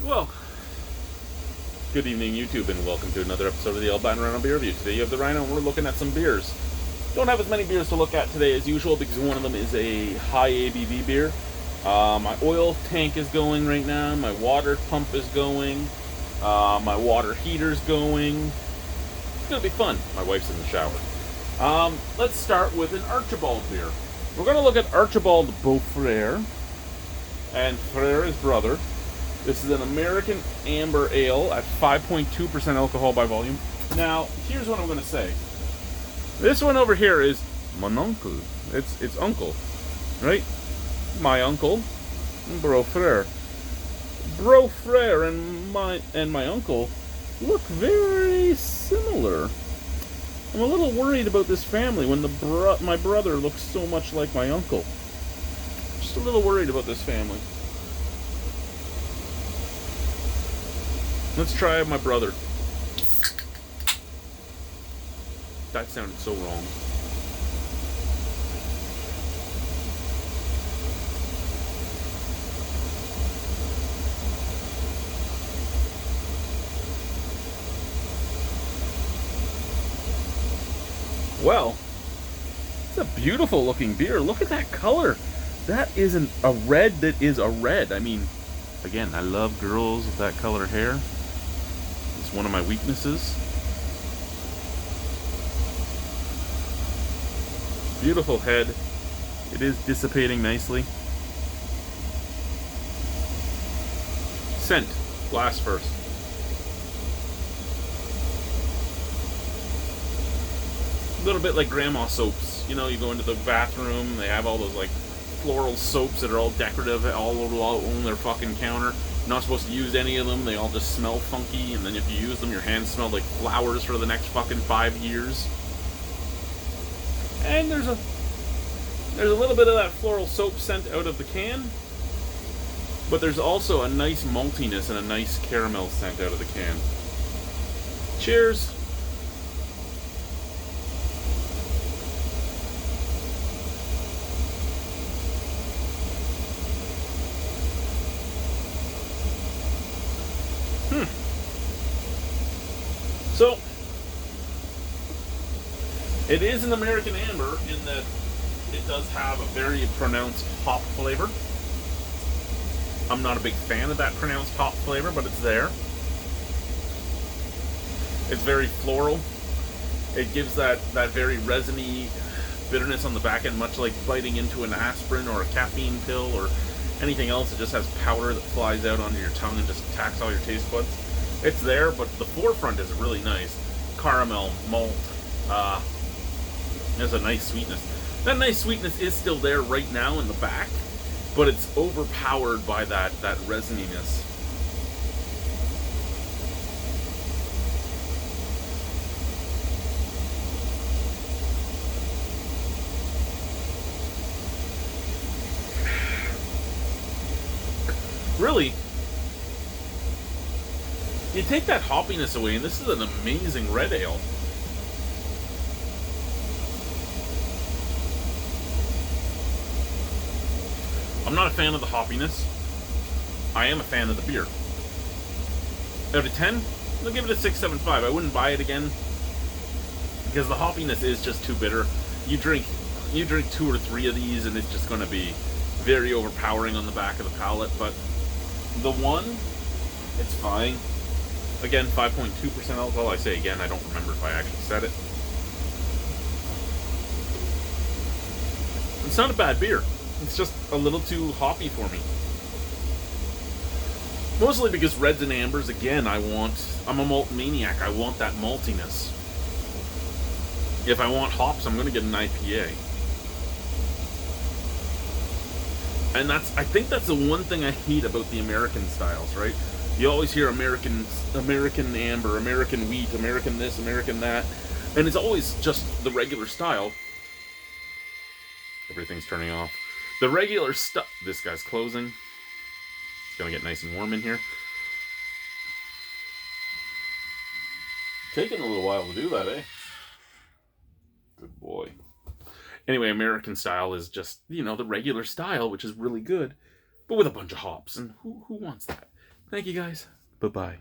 Well, good evening, YouTube, and welcome to another episode of the Albino Rhino Beer Review. Today you have the Rhino, and we're looking at some beers. Don't have as many beers to look at today as usual because one of them is a high ABV beer. My oil tank is going right now. My water pump is going. My water heater's going. It's gonna be fun. My wife's in the shower. Let's start with an Archibald beer. We're gonna look at Archibald Bofrere and Frere's brother. This is an American Amber Ale at 5.2% alcohol by volume. Now, here's what I'm going to say. This one over here is mon uncle. It's uncle, right? My uncle, Bofrere. Bofrere and my uncle look very similar. I'm a little worried about this family when my brother looks so much like my uncle. Just a little worried about this family. Let's try my brother. That sounded so wrong. Well, it's a beautiful looking beer. Look at that color. That isn't a red that is a red. I mean, again, I love girls with that color hair. It's one of my weaknesses. Beautiful head. It is dissipating nicely. Scent. Glass first. A little bit like grandma soaps. You know, you go into the bathroom, they have all those like floral soaps that are all decorative all on their fucking counter. You're not supposed to use any of them. They all just smell funky, and then if you use them, your hands smell like flowers for the next fucking 5 years. And there's a little bit of that floral soap scent out of the can, but there's also a nice maltiness and a nice caramel scent out of the can. Cheers. So, it is an American Amber in that it does have a very pronounced hop flavor. I'm not a big fan of that pronounced hop flavor, but it's there. It's very floral. It gives that very resiny bitterness on the back end, much like biting into an aspirin or a caffeine pill or anything else. It just has powder that flies out onto your tongue and just attacks all your taste buds. It's there, but the forefront is really nice. Caramel, malt, there's a nice sweetness. That nice sweetness is still there right now in the back, but it's overpowered by that resininess. Really, you take that hoppiness away, and this is an amazing red ale. I'm not a fan of the hoppiness. I am a fan of the beer. Out of 10, I'll give it a 6.75. I wouldn't buy it again because the hoppiness is just too bitter. You drink 2 or 3 of these, and it's just going to be very overpowering on the back of the palate. But the one, it's fine. Again, 5.2% alcohol. I say again, I don't remember if I actually said it. It's not a bad beer. It's just a little too hoppy for me. Mostly because reds and ambers, again, I'm a malt maniac. I want that maltiness. If I want hops, I'm going to get an IPA. And I think that's the one thing I hate about the American styles, right? You always hear American amber, American wheat, American this, American that, and it's always just the regular style. Everything's turning off. The regular stuff. This guy's closing. It's gonna get nice and warm in here. Taking a little while to do that, eh? Good boy. Anyway, American style is just, the regular style, which is really good, but with a bunch of hops. And who wants that? Thank you guys. Bye-bye.